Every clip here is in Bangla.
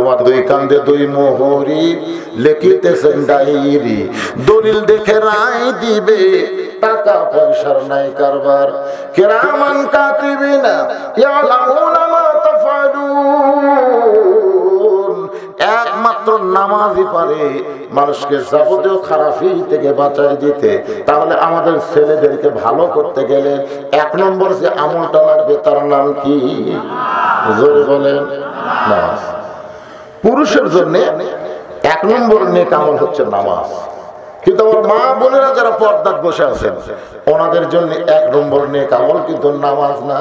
তোমার দুই কান্দে দুই মোহরি, লিখিতেছেন ডায়েরি, দলিল দেখে রায় দিবে, টাকা পয়সার নাই কারবার। কিরামান কাতিবিনা ইয়ালামুনা মা তাফআলুন। একমাত্র নামাজই পারে মানুষকে যাবতীয় খারাপি থেকে বাঁচাই দিতে। তাহলে আমাদের ছেলেদেরকে ভালো করতে গেলে এক নম্বর যে আমলটা লাগবে তার নাম কি? জোরে বলেন, নামাজ। পুরুষের জন্য এক নম্বর নেক আমল হচ্ছে নামাজ। কিন্তু আমার মা বোনেরা যারা পর্দায় বসে আছেন, ওনাদের জন্য এক নম্বর নেক আমল কিন্তু নামাজ না।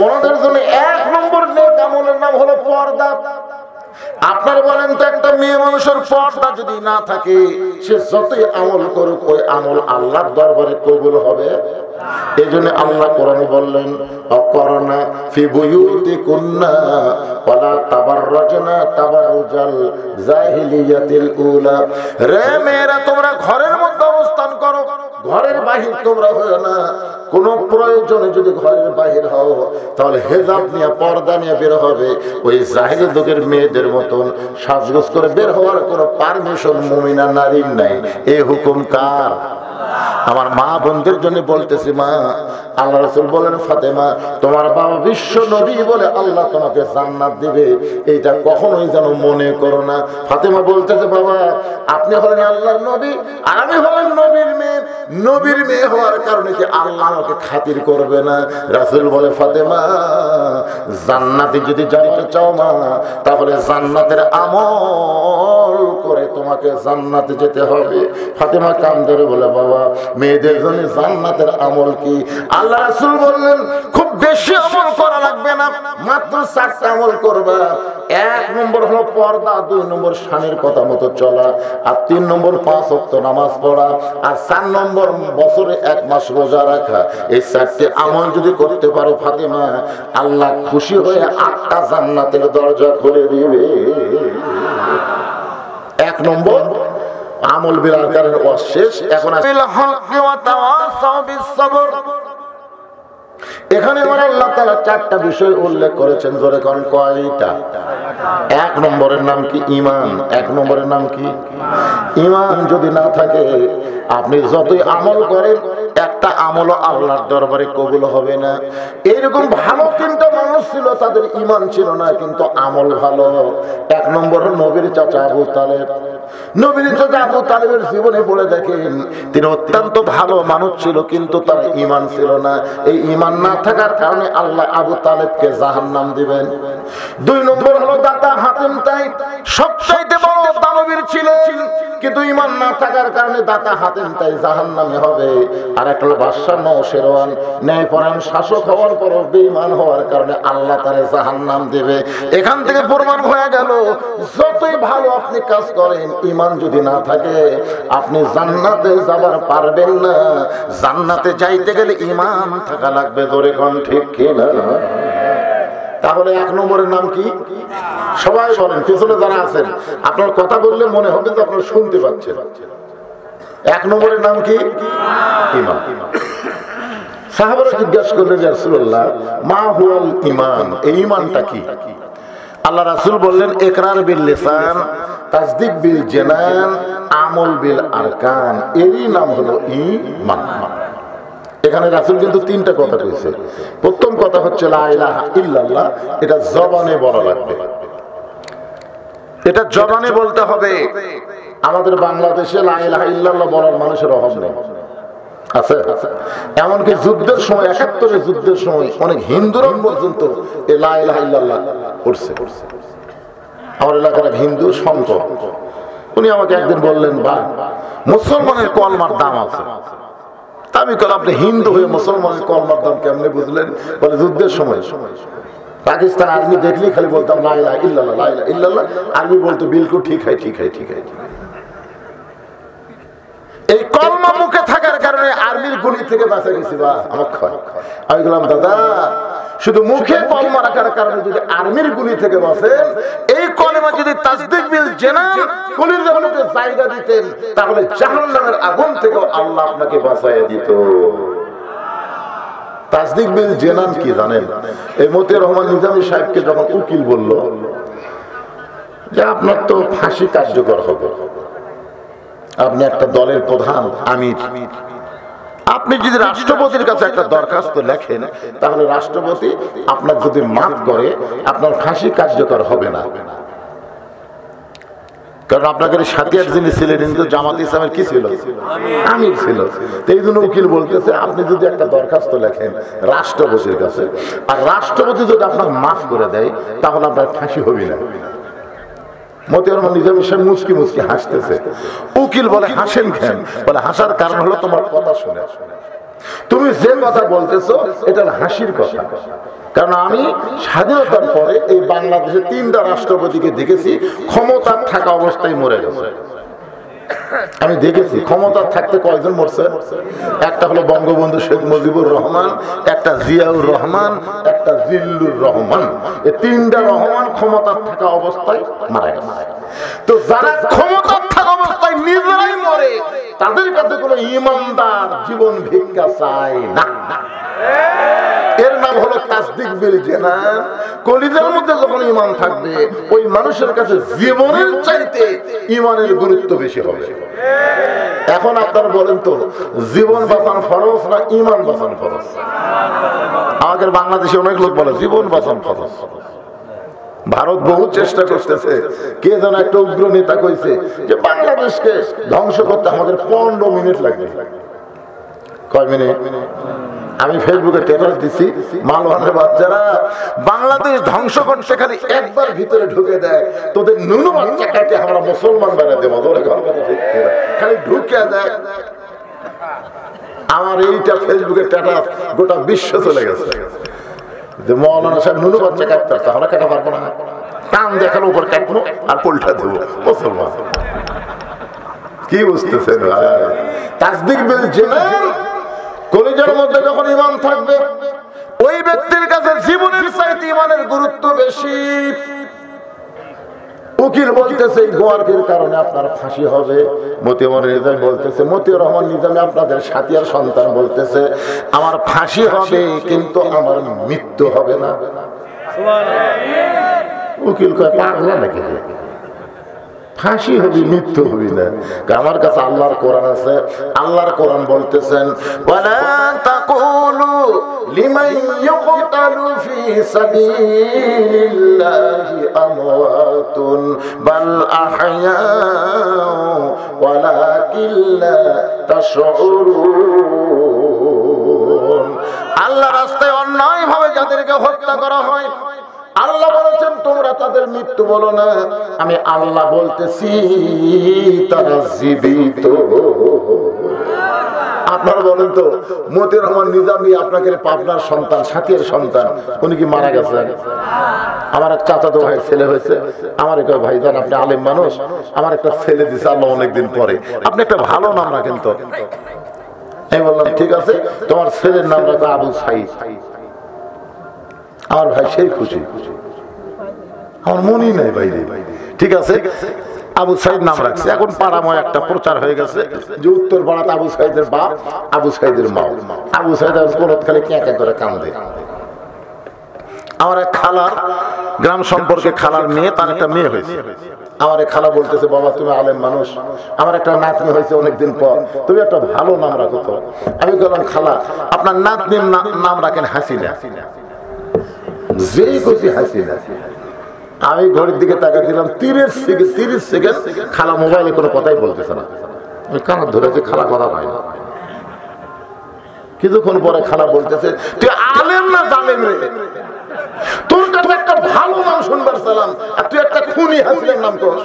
ওনাদের জন্য এক নম্বর নেক আমলের নাম হলো পর্দা। আপনার বলেন তো, একটা মেয়ে মানুষের পর্দা যদি না থাকে, সে যতই আমল করুক ওই আমল আল্লাহর দরবারে কবুল হবে? এই জন্য আল্লাহ কোরআনে বললেন, অকরনা ফি বুয়ুতিকুন্না ওয়ালা তাবাররাজনা তাবাররুজাল জাহিলিয়াতিল উলা। রে মেয়েরা, তোমরা ঘরের মধ্যে অবস্থান করো, ঘরের বাহির তোমরা হয়ো না। কোন প্রয়োজনে যদি ঘরের বাহির হও, তাহলে হেজাব নিয়ে, পর্দা নিয়ে বের হবে। ওই জাহিলি যুগের মেয়েদের মতন সাজগোজ করে বের হওয়ার কোনো পারমিশন মুমিনা নারীর নাই। এই হুকুম কার? আমার মা বোনদের জন্য বলতেছি, মা, আল্লাহ রাসূল বলেন, ফাতেমা তোমার বাবা বিশ্ব নবী বলে আল্লাহ তোমাকে জান্নাত দিবে, এইটা কখনোই যেন মনে করো না। ফাতেমা বলতেছে, বাবা আপনি হলেন আল্লাহর নবী আর আমি হলেন নবীর মেয়ে, নবীর মেয়ে হওয়ার কারণে কি আল্লাহ আমাকে খাতির করবে না? রাসূল বলে, ফাতেমা জান্নাতে যদি যেতে চাও মা, তাহলে জান্নাতের আমল করে তোমাকে জান্নাতে যেতে হবে। ফাতেমা কান ধরে বলে, বাবা মেয়েদের জন্য জান্নাতের আমল কি? আল্লাহ রাসূল বললেন, খুব বেশি আমল করা লাগবে না, মাত্র 4টা আমল করবা। এক নম্বর হলো পর্দা, 2 নম্বর স্বামীর কথা মতো চলা, আর 3 নম্বর 5 ওয়াক্ত নামাজ পড়া, আর 4 নম্বর বছরে 1 মাস রোজা রাখা। এই 4টি আমল যদি করতে পারো ফাতেমা, আল্লাহ খুশি হয়ে 8টা জান্নাতের দরজা খুলে দিবে। 1 নম্বর আমল বিলার কারণে শেষ। এখন এখানে আল্লাহ তাআলা 4টা বিষয় উল্লেখ করেছেন। জোরে কোন কয়টা? 1 নম্বরের নাম কি? ঈমান। 1 নম্বরের নাম কি? ঈমান যদি না থাকে, আপনি যতই আমল করেন, একটা আমলও আল্লাহর দরবারে কবুল হবে না। এরকম ভালো 3টা মানুষ ছিল, তাদের ঈমান ছিল না কিন্তু আমল ভালো। 1 নম্বর নবীর চাচা আবু তালেব। নবীর চাচা আবু তালেবের জীবনে পড়ে দেখেন, তিনি অত্যন্ত ভালো মানুষ ছিল কিন্তু তার ঈমান ছিল না। এই ঈমান না থাকার কারণে আল্লাহ আবু তালেবকে জাহান্নাম দিবেন। 2 নম্বর হলো দাতা হাতিম তাই, সবচাইতে বড় দানবীর ছিলেন কিন্তু ঈমান না থাকার কারণে দাতা হাতিম তাই জাহান্নামে হবে। আর একটা বাদশা নওশেরওয়ান, ন্যায়পরায়ণ শাসক হওয়ার পর বেঈমান হওয়ার কারণে আল্লাহ তারে জাহান্নাম দেবে। এখান থেকে প্রমাণ হয়ে গেল, যতই ভালো আপনি কাজ করেন, ঈমান যদি না থাকে আপনি জান্নাতে যাবার পারবেন না। জান্নাতে যাইতে গেলে ঈমান থাকা লাগবে। ধরে কোন ঠিক কিনা? তাহলে 1 নম্বরের নাম কি? সবাই বলেন, পিছনে যারা আছেন, আপনার কথা বললে মনে হবে যে আপনারা শুনতে পাচ্ছেন। 1 নম্বরের নাম কি? ঈমান। সাহাবারা জিজ্ঞাসা করলেন, ইয়া রাসূলুল্লাহ মা হুয়াল ঈমান? এই ঈমানটা কি? আল্লাহ রাসূল বললেন, ইকরার বিল লিসান, তাসদীক বিল জানান, আমল বিল আরকান। এরই নাম হলো ঈমান। এখানে রাসূল কিন্তু 3টা কথা কইছে। প্রথম কথা হচ্ছে লা ইলাহা ইল্লাল্লাহ, এটা জবানে বলা লাগবে, এটা জবানে বলতে হবে। আমাদের বাংলাদেশে লা ইলাহা ইল্লাল্লাহ বলার মানুষের অভাব নেই, আছে। এমনকি যুদ্ধের সময়, 71 যুদ্ধের সময় অনেক হিন্দুরা পর্যন্ত এই লা ইলাহা ইল্লাল্লাহ পড়ছে। আমার এলাকার এক হিন্দু সন্ত, উনি আমাকে একদিন বললেন, ভাই মুসলমানের কলমার দাম আছে। আমি বললাম, আপনি হিন্দু হয়ে মুসলমানের কলমার দাম কেমনে বুঝলেন? বলে, যুদ্ধের সময় পাকিস্তান আর্মি দেখলেই খালি বলতাম লা ইলাহা ইল্লাল্লাহ, লা ইলাহা ইল্লাল্লাহ। আর্মি বলতো বিলকুল ঠিক হয়, ঠিক হয়, ঠিক হয়। এই কলমা মুখে থাকার কারণে আর্মির গুলি থেকে বাঁচা গেছি। বা আমার ক্ষয়। আমি বললাম, দাদা শুধু মুখে কলমা রাখার কারণে যদি আর্মির গুলি থেকে বাঁচেন, এই কলমা যদি তাসদীক বিল জানান গুলির জবানে জায়গা দিতেন, তাহলে জাহান্নামের আগুন থেকে আল্লাহ আপনাকে বাঁচাইয়া দিত। তাসদীক বিল জানান কি জানেন? এই মতিউর রহমান নিজামী সাহেবকে যখন উকিল বলল, যে আপনার তো ফাঁসি কার্যকর হবে, আপনি একটা দলের প্রধান আমির, আপনি যদি রাষ্ট্রপতির কাছে একটা দরখাস্ত লেখেন তাহলে রাষ্ট্রপতি আপনার যদি মাফ করে আপনার ফাঁসি কার্যকর হবে না। কারণ আপনাকে সাথিয়ার যিনি ছিলেন কিন্তু জামাত ইসলামের কি ছিল, আমির ছিল। এই জন্য উকিল বলতেছে আপনি যদি একটা দরখাস্ত লেখেন রাষ্ট্রপতির কাছে আর রাষ্ট্রপতি যদি আপনার মাফ করে দেয় তাহলে আপনার ফাঁসি হবে না। মতিউর রহমান নিজামী সাহেব মুচকি মুচকি হাসতেছে। উকিল বলে হাসেন কেন? বলে হাসার কারণ হলো তোমার কথা শুনে, তুমি যে কথা বলতেছো এটা হাসির কথা। কারণ আমি স্বাধীনতার পরে এই বাংলাদেশে 3টা রাষ্ট্রপতিকে দেখেছি ক্ষমতার থাকা অবস্থায় মরে গেছে। আমি দেখেছি ক্ষমতার থাকতে কয়জন মরছে, একটা হলো বঙ্গবন্ধু শেখ মুজিবুর রহমান, একটা জিয়াউর রহমান, একটা জিল্লুর রহমান। এই 3টা রহমান ক্ষমতার থাকা অবস্থায় মারা গেছে। তো যারা ক্ষমতার থাকা অবস্থায় নিজেরাই মরে তাদের কাছে কোনো ইমানদার জীবন ভিক্ষা চায় না। এর নাম হলো তাসদিক বিল জানান। কলিজার মধ্যে যখন ঈমান থাকবে ওই মানুষের কাছে জীবনের চাইতে ঈমানের গুরুত্ব বেশি হবে। এখন আপনারা বলেন তো জীবন বাঁচানো ফরজ না ঈমান বাঁচানো ফরজ? আমাদের বাংলাদেশে অনেক লোক বলে জীবন বাঁচানো ফরজ। ভারত বহু চেষ্টা করতেছে। কে যেন একটা উগ্র নেতা কইছে যে বাংলাদেশকে ধ্বংস করতে আমাদের 15 মিনিট লাগবে। কয় মিনিট? আমি ফেসবুকে স্ট্যাটাস দিছি, মালওয়ানের বাচ্চারা বাংলাদেশ ধ্বংস করতে খালি একবার ভিতরে ঢুকে দেয় তোদের নুনু বাচ্চা কাটে আমরা মুসলমান বানিয়ে দেবো, খালি ঢুকে দেয়। আমার এইটা ফেসবুকে স্ট্যাটাস গোটা বিশ্ব চলে গেছে যে মৌলানা সাহেব নুনু বাচ্চা কাটতে আমরা কাটা পারবো না, টান দেখার উপর কাটবো আর পোল্টা দেবো মুসলমান। কি বুঝতেছেন? তাসদিক বিল জানান। কলিজার মধ্যে যখন ঈমান থাকবে ওই ব্যক্তির কাছে জীবনের চাইতে ঈমানের গুরুত্ব বেশি। উকিল বলতেছে এই গোয়ার্কের কারণে আপনার ফাঁসি হবে। মতিউর নিজামী বলতেছে, মতিউর রহমান নিজামী আপনাদের সাথিয়ার সন্তান বলতেছে আমার ফাঁসি হবে কিন্তু আমার মৃত্যু হবে না। উকিল কয় পাগলা নাকি? ফাঁসি হবি মৃত্যু হবি না। আমার কাছে আল্লাহর কোরআন আছে। আল্লাহর কোরআন বলতেছেন ওয়ালা তাকুলু লিমান ইউকতালু ফি সাবিলিল্লাহি আমওয়াতুন বাল আহয়াউ ওয়ালাকিন লা তাশউরুন। আল্লাহর রাস্তায় অন্যায়ভাবে যাদেরকে হত্যা করা হয় আল্লাহ বলেছেন তোমরা তাদের মৃত্যু বলো না, আমি আল্লাহ বলতেছি তারা জীবিত। আপনারা বলেন তো মতিউর রহমান নিজামী আপনাকে পাবনার সন্তান, সাথিয়ার সন্তান, উনি কি মারা গেছেন? আমার এক চাচাতো ভাইয়ের ছেলে হয়েছে। আমার একটা ভাইজান আপনি আলেম মানুষ, আমার একটা ছেলে দিছে আল্লাহ অনেকদিন পরে, আপনি একটা ভালো নাম রাখেন তো। আমি বললাম ঠিক আছে, তোমার ছেলের নাম রাখো আবু সাইদ। আমার ভাই সেই খুশি, আমার মনই নাই বাইরে। ঠিক আছে, আবু সাইদ নাম রাখছে। এখন পাড়াময় একটা প্রচার হয়ে গেছে যে উত্তর পাড়াতে আবু সাইদের বাপ, আবু সাইদের মা। আবু সাইদ খালি ক্যাঁকা করে কান্দে। আমার এক খালার গ্রাম সম্পর্কে খালার মেয়ে, তার একটা মেয়ে হয়েছে। আমার এক খালা বলতেছে বাবা তুমি আলেম মানুষ, আমার একটা নাতনি হয়েছে অনেকদিন পর, তুমি একটা ভালো নাম রাখো তো। আমি বললাম খালা আপনার নাতনির নাম রাখেন হাসিনা। যেই খুশি হাসিনা। আমি ঘড়ির দিকে তাকাই দিলাম 30 সেকেন্ড খালা মোবাইলে কোনো কথাই বলতেছে না। আমি কানে ধরেছি খালা কথা পাই না। কিছুক্ষণ পরে খালা বলতেছে তুই আলেম না জালেম রে, তোর কাছে একটা ভালো নাম শুনবার সালাম আর তুই একটা খুনি হাসিনার নাম কর।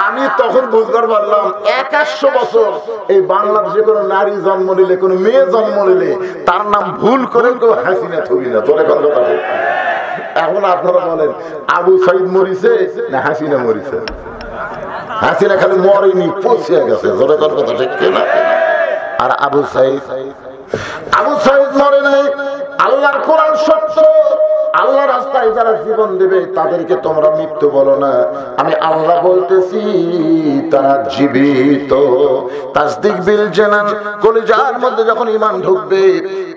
আমি তখন বুঝতে পারলাম 100 বছর এই বাংলাদেশে কোনো নারী জন্ম নিলে, কোনো মেয়ে জন্ম নিলে তার নাম ভুল করে কেউ হাসিনা থবি না। তোর এখন কথা এখন আপনারা বলেন আবু সাইদ মরিছে না হাসিনা মরিছে? হাসিনা খালি মরেনি, পচে গেছে। জোরে তোর কথা ঠিক না? আর আবু সাইদ মরে নাই। আল্লাহর কোরআন সত্য, আল্লাহ রাস্তায় যারা জীবন দেবে তাদেরকে তোমরা মৃত্যু বলো না, আমি আল্লাহ বলতেছি তারা জীবিত। তাসদিক বিল জানান, কলিজার মধ্যে যখন ঈমান ঢুকবে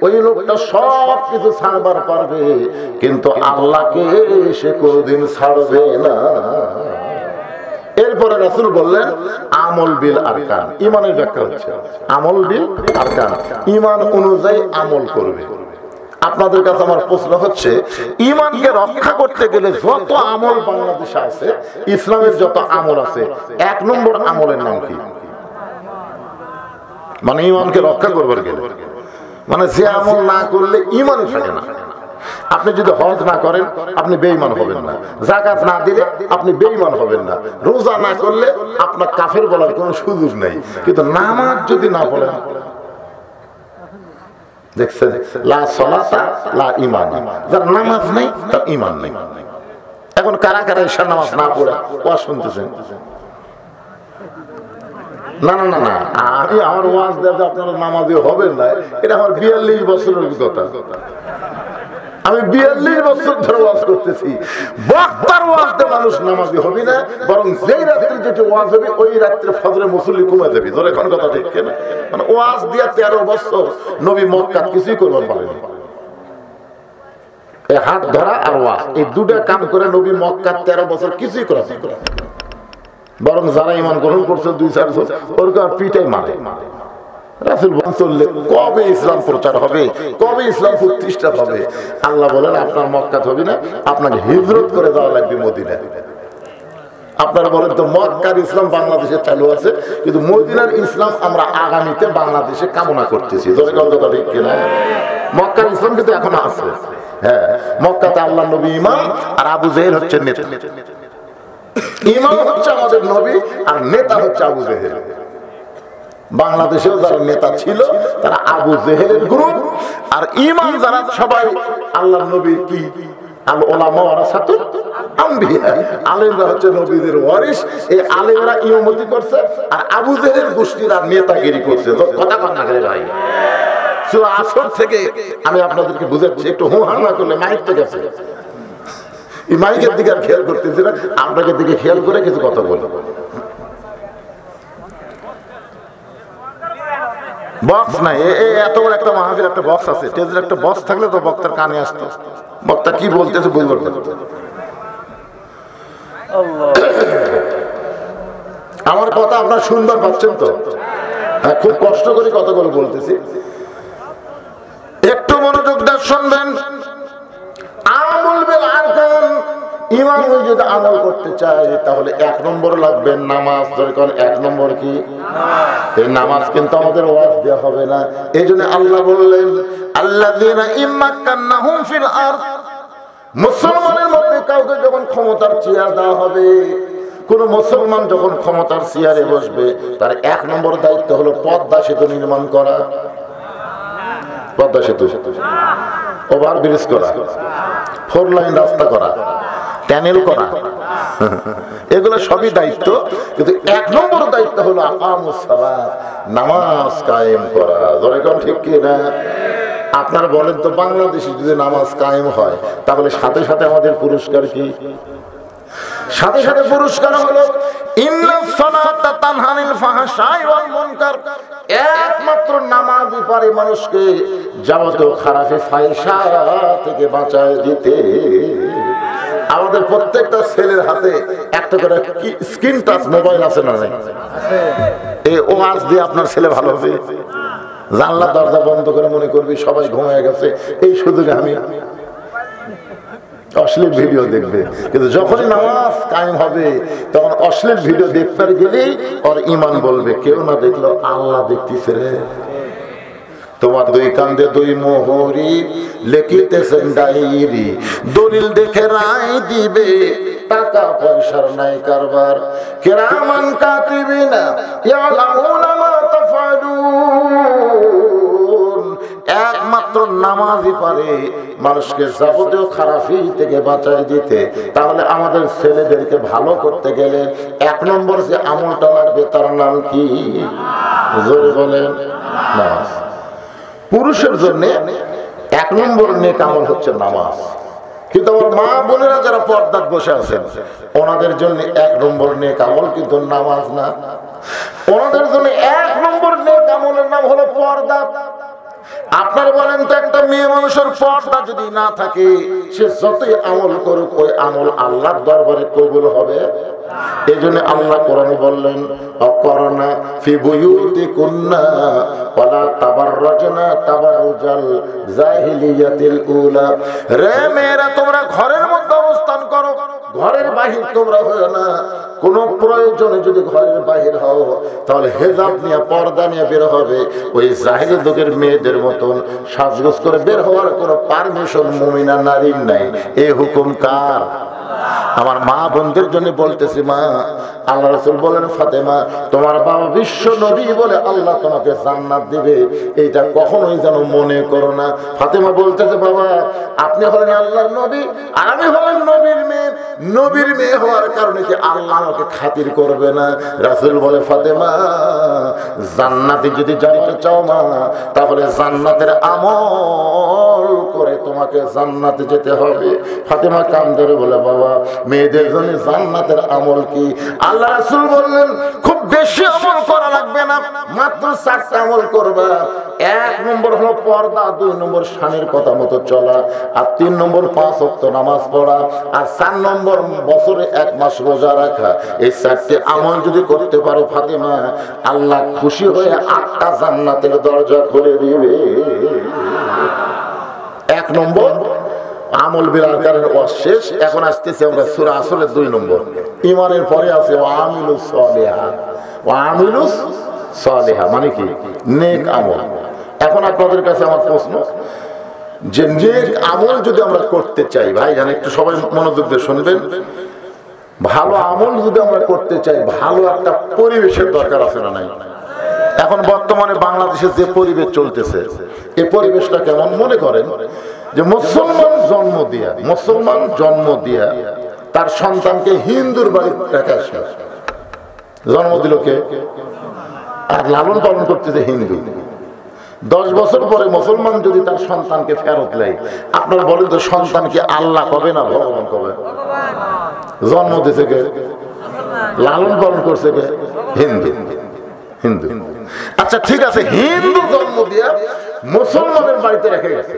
ওই লোকটা সব কিছু ছাড়বার পারবে, কিন্তু আল্লাহকে সে কোনদিন ছাড়বে না। এরপরে রাসূল বললেন আমল বিল আরকান, ঈমানের ব্যাখ্যা হচ্ছে আমল বিল আরকান, ঈমান অনুযায়ী আমল করবে। আপনাদের কাছে আমার প্রশ্ন হচ্ছে, ঈমানকে রক্ষা করতে গেলে যত আমল বাংলাদেশে আছে, ইসলামের যত আমল আছে, 1 নম্বর আমলের নাম কি? মানে ঈমানকে রক্ষা করবার গেলে, মানে যে আমল না করলে ঈমানই থাকে না। আপনি যদি হজ না করেন আপনি বেঈমান হবেন না, যাকাত না দিলে আপনি বেঈমান হবেন না, রোজা না করলে আপনার কাফের বলার কোনো সুযোগ নেই। কিন্তু নামাজ যদি না পড়েন, দেখছেন লা সালাতা লা ঈমান, যার নামাজ নেই তার ঈমান নেই। এখন কারা কারা ঈশার নামাজ না পড়ে ওয়াজ শুনতেছেন? না না না না, আমি আমার ওয়াজ দেবে আপনারা নামাজি হবেন না, এটা আমার 42 বছরের অভিজ্ঞতা। আমি 42 বছর ধরে ওয়াজ করতেছি, বক্তার ওয়াজে মানুষ নামাজি হবে না, বরং যেই রাত্রে যেটা ওয়াজ হবে ওই রাত্রে ফজরে মুসল্লি কমে যাবে। ধরে কোন কথা ঠিক কিনা? মানে ওয়াজ দিয়া 13 বছর নবী মক্কা কিছুই করবার পারেনি। এই হাত ধরা আর ওয়াজ, এই দুটো কাম করে নবী মক্কা 13 বছর কিছুই করা যায় না। বরং যারা ঈমান গ্রহণ করছে 2-4 বছর ওরকার পিটাই মারে। রাসূল বললেন কবে ইসলাম প্রচার হবে, কবে ইসলাম প্রতিষ্ঠা হবে? আল্লাহ বলেন আপনার মক্কাত হবে না, আপনাকে হিজরত করে যাওয়া লাগবে মদিনায়। আপনারা বলেন তো মক্কার ইসলাম বাংলাদেশে চালু আছে, কিন্তু মদিনার ইসলাম আমরা আগামীতে বাংলাদেশে কামনা করতেছি। ধরে কথা ঠিক কিনা? মক্কার ইসলাম কিন্তু এখন আছে। হ্যাঁ, মক্কাতে আল্লাহ নবী ইমাম আর আবু জেহেল হচ্ছে নেতা। ইমাম হচ্ছে আমাদের নবী আর নেতা হচ্ছে আবু জেহেল। বাংলাদেশেও যারা নেতা ছিল তারা আবু জেহেলের গ্রুপ, আর ইমাম যারা সবাই আল্লাহ নবীর কি আল উলামা ওয়ারাসাতুল আম্বিয়া, আলেমরা হচ্ছে নবীদের ওয়ারিস। এই আলেমরা ইমামতি করছে আর আবু জেহেলের গোষ্ঠীরা নেতাগিরি করছে। কথা কন না ভাই, সূরা আসর থেকে আমি আপনাদেরকে বুঝাচ্ছি, একটু হুহা না করলে মাইক তো গেছে। এই মাইকের দিকে আর খেয়াল করতেছি না, আপনাকে দিকে খেয়াল করে কিছু কথা বলবো। বক্স নাই, এত বড় একটা মাহফিল একটা বক্স আছে, স্টেজের একটা বক্স থাকলে তো বক্তার কানে আসতো, বক্তা কি বলতেছে বুঝতে পারতো। আমার কথা আপনার সুন্দর পাচ্ছেন তো? হ্যাঁ, খুব কষ্ট করে কথাগুলো বলতেছি, একটু মনোযোগ দিয়ে শুনবেন। আমল বিল আরকান, ঈমান যদি আমল করতে চাই তাহলে 1 নম্বর লাগবে নামাজ। ধরে কোন 1 নম্বর কি? এই নামাজ কিন্তু আমাদের ওয়াজ দেওয়া হবে না। এইজন্য আল্লাহ বললেন আল্লাযীনা ইম্মাক্কান্নাহুম ফিল আরদ, মুসলমানের মধ্যে কাউকে যখন ক্ষমতার চেয়ার দেওয়া হবে, কোন মুসলমান যখন ক্ষমতার চেয়ারে বসবে তার 1 নম্বর দায়িত্ব হলো পদ্মা সেতু নির্মাণ করা। পদ্মা সেতু, ওভারব্রিজ করা, 4 লাইন রাস্তা করা, ট্যানেল করা, এগুলো সবই দায়িত্ব। কিন্তু 1 নম্বর দায়িত্ব হলো আকামুস সালাত, নামাজ কায়েম করা। ধরে কোন ঠিক কি না? আপনারা বলেন তো বাংলাদেশে যদি নামাজ কায়েম হয় তাহলে সাথে সাথে আমাদের পুরস্কার কি? সাথে সাথে পুরস্কার হলো ইন্নাস সালাতা তানহা আনিল ফাহশাই ওয়াল মুনকার। একমাত্র নামাজই পারে মানুষকে যাবতীয় খারাপ ফাহিশা থেকে বাঁচায় দিতে। আমাদের প্রত্যেকটা ছেলের হাতে একটা করে স্ক্রিন টাচ মোবাইল আছে না? এই ওয়াজ দিয়ে আপনার ছেলে ভালো হবে? জানলা দরজা বন্ধ করে মনে করবি সবাই ঘুমিয়ে গেছে, এই সুযোগে আমি অশ্লীল ভিডিও দেখবে। কিন্তু যখনই নামাজ কায়েম হবে তখন অশ্লীল ভিডিও দেখতে গেলেই ওর ঈমান বলবে কেউ না দেখলো আল্লাহ দেখতেছে রে। তোমার 2 কান্দে 2 মোহরি লিখিতেছেন ডায়েরি, দলিল দেখে রায় দিবে, টাকা পয়সার নাই কারবার, কিরামান কাতিবিনা ইয়ালামুনা মা তাফআলুন। একমাত্র নামাজই পারে মানুষকে যাবতীয় খারাপি থেকে বাঁচায় দিতে। তাহলে আমাদের ছেলেদেরকে ভালো করতে গেলে 1 নম্বর যে আমলটা লাগবে তার নাম কি? জোরে বলেন, নামাজ। পুরুষের জন্য 1 নম্বর নেক আমল হচ্ছে নামাজ। কিন্তু আমার মা বোনেরা যারা পর্দায় বসে আছেন, ওনাদের জন্য 1 নম্বর নেক আমল কিন্তু নামাজ না। ওনাদের জন্য 1 নম্বর নেক আমলের নাম হলো পর্দা। আপনার বলেন তো, একটা মেয়ে মানুষের পর্দা যদি না থাকে, সে যতই আমল করুক, ওই আমল আল্লাহর দরবারে কবুল হবে? এই জন্য আল্লাহ কোরআনে বললেন, অকরনা ফি বুয়ুতিকুন্না ওয়ালা তাবাররাজনা তাবাররুজাল জাহিলিয়াতিল উলা। রে মেয়েরা, তোমরা ঘরের মধ্যে অবস্থান করো, ঘরের বাহির তোমরা হয়ো না। কোন প্রয়োজনে যদি ঘরের বাহির হও, তাহলে হেজাব নিয়ে, পর্দা নিয়ে বের হবে। ওই জাহিলি যুগের মেয়েদের মতন সাজগোজ করে বের হওয়ার কোনো পারমিশন মুমিনা নারীর নাই। এই হুকুম কার? আমার মা বোনদের জন্য বলতেছি, মা, আল্লাহ রাসূল বলেন, ফাতেমা, তোমার বাবা বিশ্ব নবী বলে আল্লাহ তোমাকে জান্নাত দিবে, এইটা কখনোই যেন মনে করো না। ফাতেমা বলতেছে, বাবা, আপনি হলেন আল্লাহর নবী আর আমি হলেন নবীর মেয়ে। নবীর মেয়ে হওয়ার কারণে কি আল্লাহ আমাকে খাতির করবে না? রাসূল বলে, ফাতেমা, জান্নাতে যদি যেতে চাও মা, তাহলে জান্নাতের আমল করে তোমাকে জান্নাতে যেতে হবে। ফাতেমা কান ধরে বলে, বাবা, মেয়েদের জন্য জান্নাতের আমল কি? আল্লাহ রাসূল বললেন, খুব বেশি আমল করা লাগবে না, মাত্র 4টা আমল করবা। 1 নম্বর হলো পর্দা, 2 নম্বর স্বামীর কথা মতো চলা, আর 3 নম্বর 5 ওয়াক্ত নামাজ পড়া, আর 4 নম্বর বছরে 1 মাস রোজা রাখা। এই 4টি আমল যদি করতে পারো ফাতেমা, আল্লাহ খুশি হয়ে 8টা জান্নাতের দরজা খুলে দিবে। 1 নম্বর আমল বিলার কারণে শেষ। এখন আসতেছে আমরা সূরা আসরের 2 নম্বর। ঈমানের পরে আছে ওয়ামিলুস সালিহা। ওয়ামিলুস সালিহা মানে কি? নেক আমল। এখন আপনাদের কাছে আমার প্রশ্ন, যে নেক আমল যদি আমরা করতে চাই, ভাই জান একটু সবাই মনোযোগ দিয়ে শুনবেন, ভালো আমল যদি আমরা করতে চাই, ভালো একটা পরিবেশের দরকার আছে না নাই? এখন বর্তমানে বাংলাদেশে যে পরিবেশ চলতেছে, এই পরিবেশটা কেমন? মনে করেন যে মুসলমান জন্ম দিয়া তার সন্তানকে হিন্দুর বাড়ি রেখে আসে, জন্ম দিল কে? আর লালন পালন করতেছে হিন্দু। 10 বছর পরে মুসলমান যদি তার সন্তানকে ফেরত নেয়, আপনারা বলেন তো, সন্তানকে আল্লাহ কবে না ভগবান কবে? জন্ম দিয়েছে কে? লালন পালন করছে কে? হিন্দু। আচ্ছা ঠিক আছে, হিন্দু জন্ম দিয়া মুসলমানের বাড়িতে রেখে গেছে,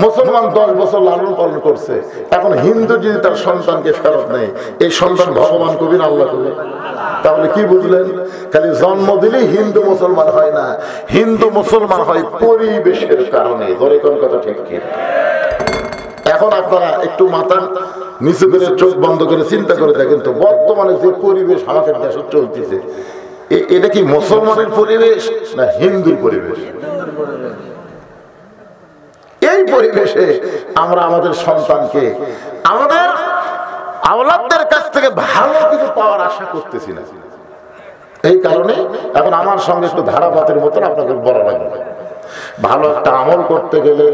মুসলমান 10 বছর লালন পালন করছে। এখন হিন্দু যদি তার সন্তানকে ফেরত নেয়, এই সন্তান ভগবান কবি না আল্লাহ কবি? তাহলে কি বুঝলেন? খালি জন্ম দিলেই হিন্দু মুসলমান হয় না, হিন্দু মুসলমান হয় পরিবেশের কারণে। ধরে কোন কথা ঠিক কি? এখন আপনারা একটু মাথা নিচু করে, চোখ বন্ধ করে চিন্তা করে দেখেন তো, বর্তমানে যে পরিবেশ আমাদের দেশে চলতেছে, এটা কি মুসলমানের পরিবেশ না হিন্দুর পরিবেশ? এই পরিবেশে আমরা আমাদের সন্তানকে, আমাদের আওলাদদের কাছ থেকে ভালো কিছু পাওয়ার আশা করতেছি না। এই কারণে এখন আমার সঙ্গে একটু ধারাবাতের মতন আপনাদের বলা লাগবে, ভালো একটা আমল করতে গেলে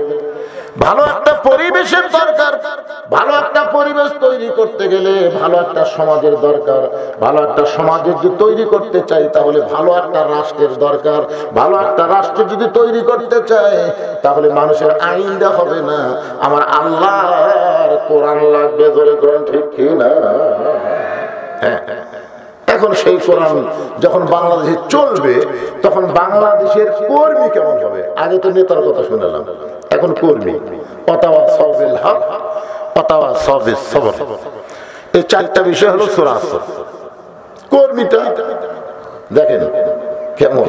ভালো একটা পরিবেশের দরকার, ভালো একটা পরিবেশ তৈরি করতে গেলে ভালো একটা সমাজের দরকার। ভালো একটা সমাজের যদি তৈরি করতে চাই, তাহলে ভালো একটা রাষ্ট্রের দরকার। ভালো একটা রাষ্ট্র যদি তৈরি করতে চাই, তাহলে মানুষের আইনটা হবে না, আমার আল্লাহর কোরআন লাগবে। ধরে কোরআন ঠিক কি না? হ্যাঁ, এখন সেই কোরআন যখন বাংলাদেশে চলবে, তখন বাংলাদেশের কর্মী কেমন হবে? আগে তো নেতার কথা শুনলাম, এখন কর্মী। এই 4টা বিষয় হলো সূরা আসর। কর্মীটা দেখেন কেমন।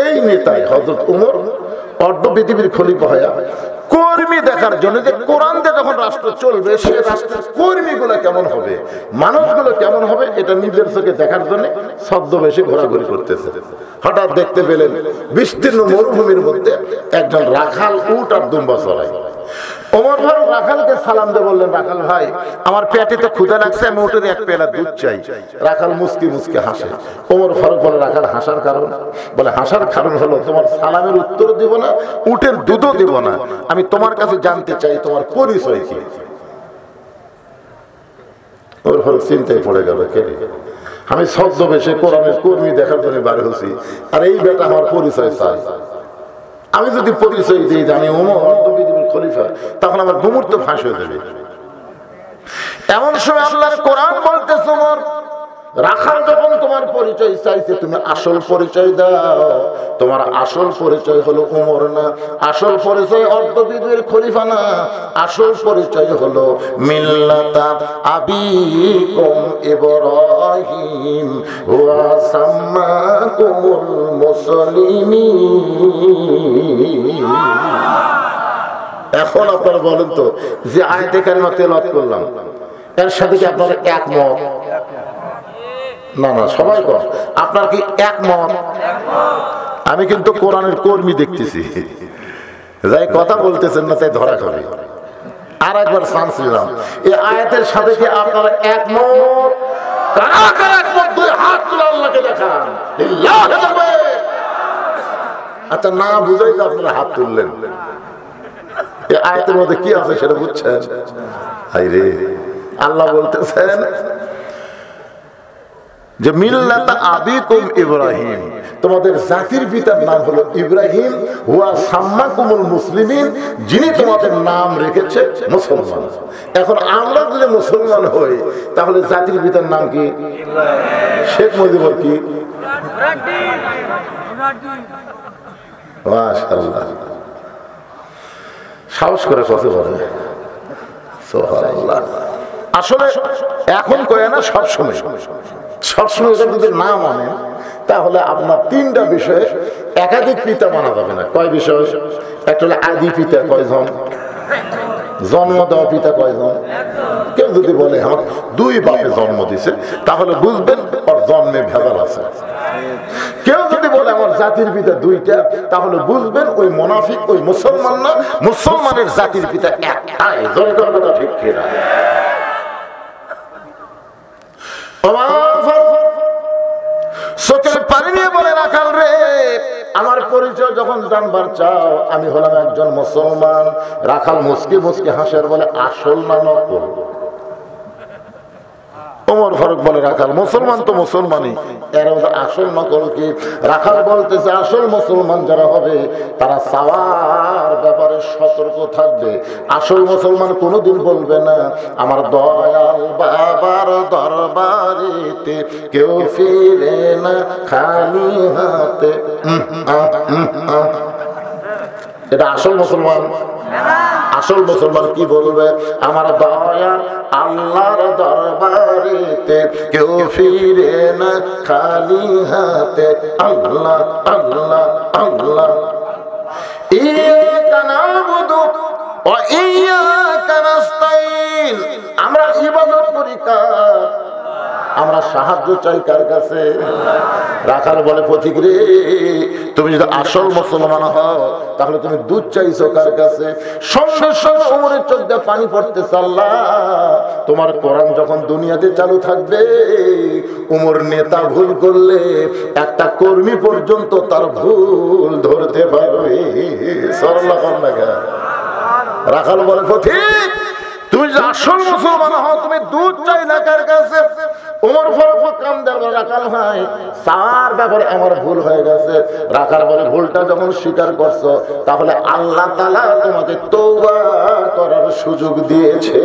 এই নেতাই হযরত ওমর অর্ধ পৃথিবীর খলিফা হয়ে কর্মী দেখার জন্য, যে কোরআন দিয়ে যখন রাষ্ট্র চলবে, সে রাষ্ট্রের কর্মীগুলো কেমন হবে, মানুষগুলো কেমন হবে, এটা নিজের চোখে দেখার জন্য ছদ্মবেশে ঘোরাঘুরি করতেছে। হঠাৎ দেখতে পেলেন বিস্তীর্ণ মরুভূমির মধ্যে একজন রাখাল উট আর দুম্বা চড়ায়। ওমর ফারুক রাখালকে সালাম দিয়ে বললেন, রাখাল ভাই, আমার পেটে তো ক্ষুধা লাগছে, আমি উটের 1 পেয়ালা দুধ চাই। রাখাল মুস্কি মুস্কি হাসে। ওমর ফারুক বলে, রাখাল হাসার কারণ? বলে, হাসার কারণ হলো তোমার সালামের উত্তর দিব না, উটের দুধও দিব না, আমি তোমার কাছে জানতে চাই তোমার পরিচয় কি। ওমর ফারুক চিন্তায় পড়ে গেল, কে? আমি ছদ্মবেশে কোরআনের কর্মী দেখার জন্য বার হচ্ছি, আর এই বেটা আমার পরিচয় চাই। আমি যদি পরিচয় দিই যে আমি ওমর অর্ধ পৃথিবীর খলিফা, তখন আমার গুমুর তো ফাঁস হয়ে যাবে। এমন সময় আল্লাহর কোরআন বলতেছে ওমর, রাখাল যখন তোমার পরিচয় চাইছে তুমি আসল পরিচয় দাও। তোমার আসল পরিচয় হলো ওমর না, আসল পরিচয় অর্ধবিদের খলিফা না, আসল পরিচয় হলো মিল্লাতা আবিকুম ইব্রাহিম ওয়া সাম্মাকুমুল মুসলিমিন। এখন আপনারা বলেন তো, যে আয়াতে কারিমা তেলাওয়াত করলাম এর সাথে কি আপনারা একমত? না না, সবাই কর। আপনার কি একমত? আমি কিন্তু কোরআনের কর্মী দেখতেছি, যাই কথা বলতেছেন না তাই ধরা খাবে। আর একবার চান্স দিলাম, এই আয়াতের সাথে কি আপনারা একমত? কারা কারা একমত? দুই হাত তুলে আল্লাহকে দেখান। আচ্ছা, না বুঝাই তো আপনারা হাত তুললেন। এই আয়াতের মধ্যে কি আছে সেটা বুঝছেন? হায়রে, আল্লাহ বলতেছেন যে মিল্লাতা আবিকুম ইব্রাহিম, তোমাদের জাতির পিতার নাম হলো ইব্রাহিম, হুয়া সাম্মাকুমুল মুসলিমিন, যিনি তোমাদের নাম রেখেছে মুসলমান। এখন আমরা যদি মুসলমান হই তাহলে জাতির পিতার নাম কি? শেখ মুজিবুর কি? মাশাআল্লাহ, সাহস করে কথা বলে, সুবহানাল্লাহ। আসলে এখন কয় না, সবসময় সবসময় যদি না মানেন তাহলে আপনার তিনটা বিষয়ে একাধিক পিতা মানা যাবে না। কয় বিষয়? একটা হলো আদি পিতা কয়জন, জন্ম দেওয়া পিতা কয়জন। কেউ যদি বলে আমার দুই বাপে জন্ম দিছে তাহলে বুঝবেন ওর জন্মে ভেজাল আছে। কেউ যদি বলে আমার জাতির পিতা দুইটা তাহলে বুঝবেন ওই মুনাফিক, ওই মুসলমান না, মুসলমানের জাতির পিতা একটাই। জনগণটা ঠিক কিনা? চোখের পানি নিয়ে বলে রাখাল রে, আমার পরিচয় যখন জানবার চাও, আমি হলাম একজন মুসলমান। রাখাল মুসকি মুসকি হাসের বলে, আসল না নকল? ওমর ফারুক বলে, রাখাল মুসলমান তো মুসলমানই, এর আসল নকল কি? রাখাল বলতেছে, আসল মুসলমান যারা হবে তারা চাওয়ার ব্যাপারে সতর্ক থাকবে। আসল মুসলমান কোনোদিন বলবে না আমার দয়াল বাবার দরবারেতে কেউ ফিরে না খালি হাতে। এটা আসল মুসলমান? আসল মুসলমান কি বলবে? আমার দয়ার আল্লাহর দরবারেতে কেউ ফিরে না খালি হাতে। আল্লাহ আল্লাহ আল্লাহ, ইয়াকা নাবুদু ওয়া ইয়াকা নাস্তাইন। আমরা ইবাদত করি কার? আমরা সাহায্য চাই কার কাছে? রাখাল বলে, পথিক রে, তুমি যদি আসল মুসলমান হও তাহলে তুমি দুধ চাইছো কার কাছে? সঙ্গে সঙ্গে ওমরের চোখ দিয়ে পানি পড়তেছে। আল্লাহ, তোমার কোরআন যখন দুনিয়াতে চালু থাকবে, ওমর নেতা ভুল করলে একটা কর্মী পর্যন্ত তার ভুল ধরতে পারবে। সরলা কন্যা। রাখাল বলে, পথিক তুমি যদি আসল মুসলমান হও তুমি দুধ চাই না কার কাছে? ওমর ফারুক কাম দেওয়ার রাখাল ভাই, তার ব্যাপারে আমার ভুল হয়ে গেছে। রাখাল বলে, ভুলটা যখন স্বীকার করছো তাহলে আল্লাহ তাআলা তোমাকে তওবা করার সুযোগ দিয়েছে।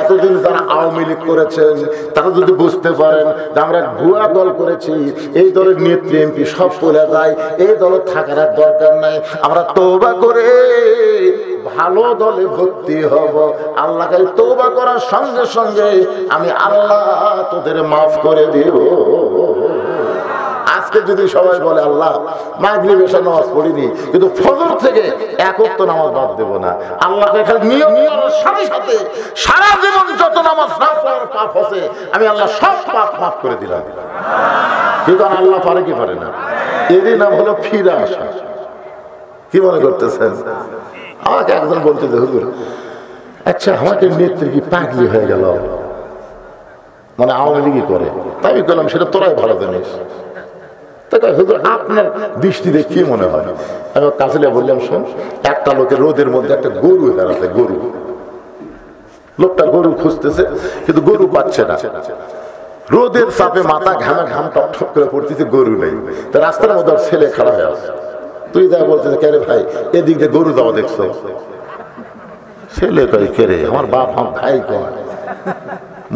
এতদিন যারা আওয়ামী লীগ করেছেন তারা যদি বুঝতে পারেন যে আমরা ভুয়া দল করেছি, এই দলের নেত্রী এমপি সব চলে যায়, এই দলে থাকার দরকার নাই, আমরা তওবা করে ভালো দলে ভর্তি হব। আল্লাহকে তওবা করার সঙ্গে সঙ্গে আমি আল্লাহ তোদের মাফ করে দিব। আজকে যদি সবাই বলে আল্লাহ মাগরিব এশা নামাজ পড়িনি কিন্তু ফজর থেকে এক ওয়াক্ত নামাজ বাদ দেব না, আল্লাহকে খালি নিয়ম করার সাথে সাথে সারা জীবন যত নামাজ না পড়ার পাপ আছে আমি আল্লাহ সব পাপ মাফ করে দিলাম। কিন্তু আল্লাহ পারে কি পারে না? এরই নাম হলো ফিরে আসা। কি মনে করতেছেন? আমাকে একজন বলতেছে, হুজুর আচ্ছা আমাকে নেত্রী কি পাগলি হয়ে গেল, মানে আওয়ামী লীগই করে? তাই বললাম সেটা তোরাই ভালো জানিস। হুজুর আপনার দৃষ্টিতে কি মনে হয়? আমি কাছে বললাম, শোন, একটা লোকের রোদের মধ্যে একটা গরু হারাছে, গরু। লোকটা গরু খুঁজতেছে কিন্তু গরু পাচ্ছে না, রোদের চাপে মাথা ঘামে ঘাম টক টক করে পড়তেছে, গরু নেই। তা রাস্তার মধ্যে ছেলে খাড়া হয়ে আছে, তুই যা বলতেছে, কে রে ভাই এদিক দিয়ে গরু যাওয়া দেখছো? ছেলে কয়, কে রে? আমার বাপ আমার ভাই কয়।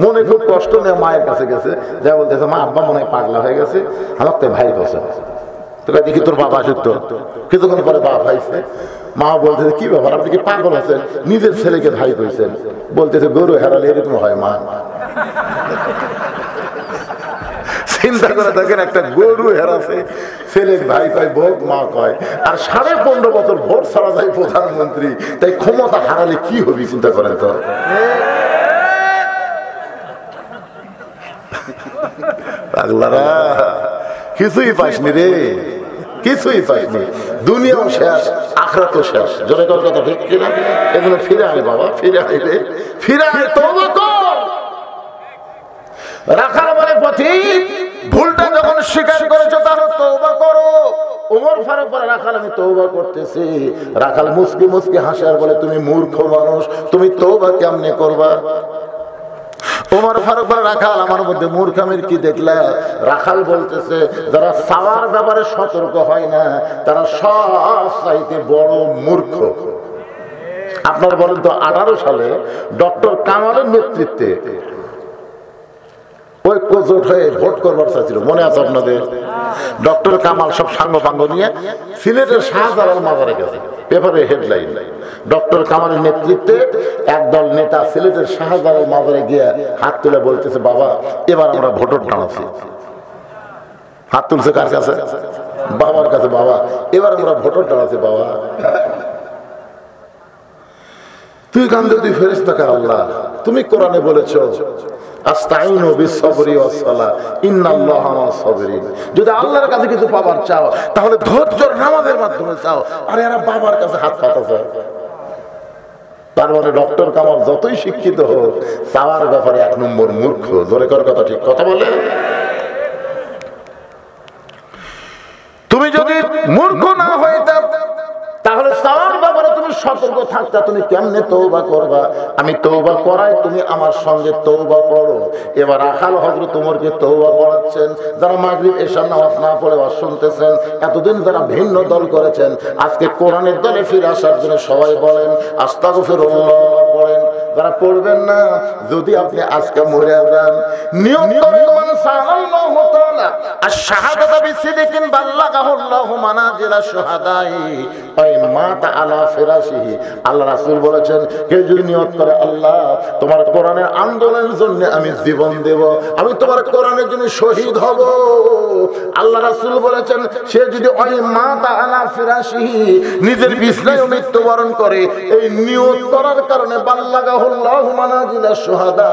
মনে খুব কষ্ট নিয়ে মায়ের কাছে গেছে, যা বলতেছে মা আব্বা মনে হয় পাগলা হয়ে গেছে, আমার তো ভাই বসে তোকে দেখি তোর বাবা আসুক। তো কিছুক্ষণ পরে বাবা ভাইছে, মা বলতেছে কি ব্যাপার আপনি কি পাগল আছেন, নিজের ছেলেকে ভাই কইছেন? বলতেছে গরু হারালে এরকম হয় মা। চিন্তা করে দেখেন, একটা গরু হেরাছে, ছেলে ভাই কয়, ভোট মা কয়, আর 15.5 বছর ভোট ছাড়া যায় প্রধানমন্ত্রী, তাই ক্ষমতা হারালে কি হবে চিন্তা করেন তো। পাগলারা কিছুই পাসনি রে, কিছুই পাসনি, দুনিয়াও শেষ আখিরাতও শেষ। জোরে কর কথা ঠিক কিনা? এগুলো ফিরে আয় বাবা, ফিরে আয় রে, ফিরে আয়, তওবা কর। রাখাল বলে পথিক, ভুলটা যখন স্বীকার করেছো তাহলে তওবা করো। ওমর ফারুক বলে রাখাল আমি তওবা করতেছি। রাখাল মুস্কি মুস্কি হাসে আর বলে তুমি মূর্খ মানুষ, তুমি তওবা কেমনে করবা? ওমর ফারুক বলে রাখাল আমার মধ্যে মূর্খামির কি দেখলা? রাখাল বলতেছে যারা সাওয়ার ব্যাপারে সতর্ক হয় না তারা সব চাইতে বড় মূর্খ। আপনারা বলেন তো 18 সালে ডক্টর কামালের নেতৃত্বে ওই কোজোট হয়ে ভোট করবার চাইছিল, মনে আছে আপনাদের? ডক্টর কামাল সব সাঙ্গ পাঙ্গ নিয়ে সিলেটের শাহজালাল মাজারে গেছে, পেপারে হেডলাইন, ডক্টর কামালের নেতৃত্বে একদল নেতা সিলেটের শাহজালাল মাজারে গিয়ে হাত তুলে বলতেছে বাবা এবার আমরা ভোটার টানাচ্ছি। হাত তুলছে কার কাছে? বাবার কাছে। বাবা এবার আমরা ভোটার টানাচ্ছি। বাবা তুই কান্দে, তুই ফেরেশতা কার আল্লাহ, তুমি কোরআনে বলেছো আস্তাইনু বিস-সাবরি ওয়াস-সালাহ ইন্নাল্লাহা মা'আস-সাবিরিন। যদি আল্লাহর কাছে কিছু পাবার চাও তাহলে ধৈর্যের নামাজের মাধ্যমে চাও। আর এরা বাবার কাছে হাত পাতাছে। তার মানে ডক্টর কামাল যতই শিক্ষিত হোক চাওয়ার ব্যাপারে 1 নম্বর মূর্খ। জোরে কর কথা ঠিক কথা বলে। তুমি যদি মূর্খ না হইতা তাহলে চাওয়ার ব্যাপারে তুমি সতর্ক থাকতা, তুমি কেমনে তওবা করবা? আমি তওবা করাই, তুমি আমার সঙ্গে তওবা করো। এবার রাখাল হযরত ওমরকে তওবা করাচ্ছেন। যারা মাগরিব এশার নামাজ না পড়ে ওয়াজ শুনতেছেন, এতদিন যারা ভিন্ন দল করেছেন, আজকে কোরআনের দলে ফিরে আসার জন্য সবাই বলেন আস্তাগফিরুল্লাহ পড়েন। যারা পড়বেন না, যদি আপনি আজকে মরে যান, নিয়ত করেন মান সাআল্লাহু তাআলা আশ-শাহাদাতা বিসিদকিন বাল্লাগাহুল্লাহু মানাজিলা শুহাদাই ওয়া মাতা আলা ফিরাশিহি। আল্লাহ রাসূল বলেছেন কেউ যদি নিয়ত করে আল্লাহ তোমার কোরআনের আন্দোলনের জন্য আমি জীবন দেব, আমি তোমার কোরআনের জন্য শহীদ হব, আল্লাহ রাসূল বলেছেন সে যদি ওই মাতা আলা ফিরাশিহি নিজের বিছানায় মৃত্যুবরণ করে, এই নিয়ত করার কারণে বাল্লাগাহুল্লাহু মানাজিলা শুহাদা,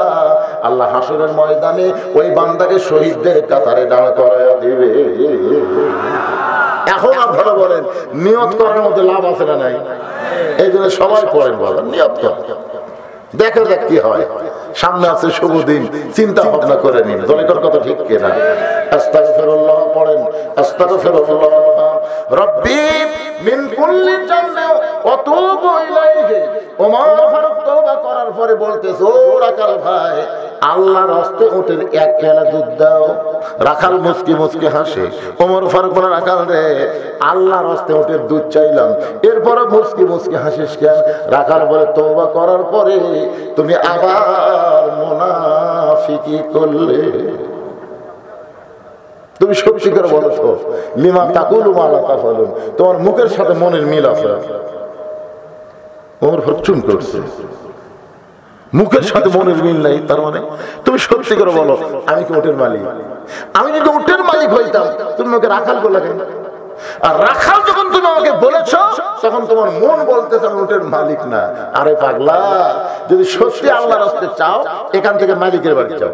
আল্লাহ হাসরের ময়দানে ওই বান্দাকে শহীদদের কাতারে দাঁড় করায়া দিবে। এখন আপনারা বলেন নিয়ত করার মধ্যে লাভ আছে না নাই? এই জন্য সবাই পড়েন, বলেন নিয়ত কর, দেখে দেখ কি হয়। সামনে আছে শুভ দিন, চিন্তা ভাবনা করে নিন। জলেকর কথা ঠিক কিনা? আস্তাগফিরুল্লাহ পড়েন, আস্তাগফিরুল্লাহ রব্বি মিন কুল্লি জামমি ওয়া তুবু ইলাইহি। ওমর ফারুক তওবা করার পরে বলতেছে ও রাখাল ভাই আল্লাহর রাস্তে উটের 1 পেয়ালা দুধ দাও। রাখাল মুস্কি মুস্কি হাসে। ওমর ফারুক বলে রাখাল রে আল্লাহর রাস্তে উটের দুধ চাইলাম, এরপরে মুস্কি মুস্কি হাসিস কেন? রাখাল বলে তওবা করার পরে তুমি আবার মুনাফিকি করলে। তুমি সত্যি করে বলো তো লিমা তাকুলু মা লা তাফালুন, তোমার মুখের সাথে মনের মিল আছে? ওমর ফারুক চুপ করছে, মুখের সাথে মনের মিল নাই, তার মানে তুমি সত্যি করে বলো আমি কি উটের মালিক? আমি যদি উটের মালিক হইতাম তুমি আমাকে রাখাল বলে কেন? আর রাখাল যখন তুমি আমাকে বলেছো তখন তোমার মন বলতেছে আমি উটের মালিক না। আরে পাগলা, যদি সত্যি আল্লাহর রাস্তায় চাও এখান থেকে মালিকের বাড়ি যাও,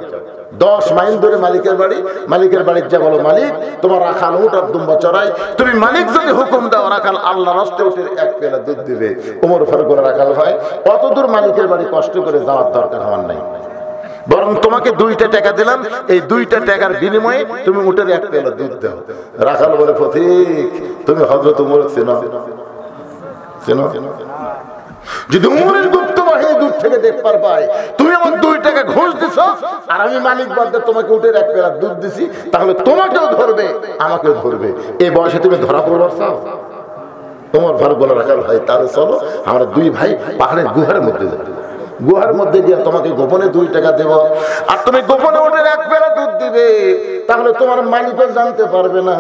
10 মাইল দূরে মালিকের বাড়ি, মালিকের বাড়ির যা বলো মালিক তোমার রাখাল উট আর দুম্বা চড়াই, তুমি মালিক যদি হুকুম দাও রাখাল আল্লাহর রাস্তায় উঠে 1 পেয়ালা দুধ দিবে। ওমর ফারুক বলে রাখাল ভাই অত দূর মালিকের বাড়ি কষ্ট করে যাওয়ার দরকার আমার নাই, বরং তোমাকে 2টা টাকা দিলাম, এই 2টা টাকার বিনিময়ে তুমি উটের 1 পেয়ালা দুধ দাও। রাখাল বলে পথিক তুমি হযরত ওমর চেনো? চেনো? যদি উমরের গুপ্ত বাহিনী দূর থেকে দেখবার পায় তুমি আমার 2 টাকা ঘুষ দিছো আর আমি মালিক বাদে তোমাকে উটের 1 পেয়ালা দুধ দিছি, তাহলে তোমাকেও ধরবে আমাকেও ধরবে। এই বয়সে তুমি ধরা পড়বার চাও? ওমর ফারুক বলে রাখাল ভাই তাহলে চলো আমরা 2 ভাই পাহাড়ের গুহার মধ্যে যাই। গুহার মধ্যে গিয়ে তোমাকে গোপনে 2 টাকা দেব, আর তুমি গোপনে ওঠে 1 পেলা দুধ দিবে, তাহলে তোমার মালিকও জানতে পারবে না।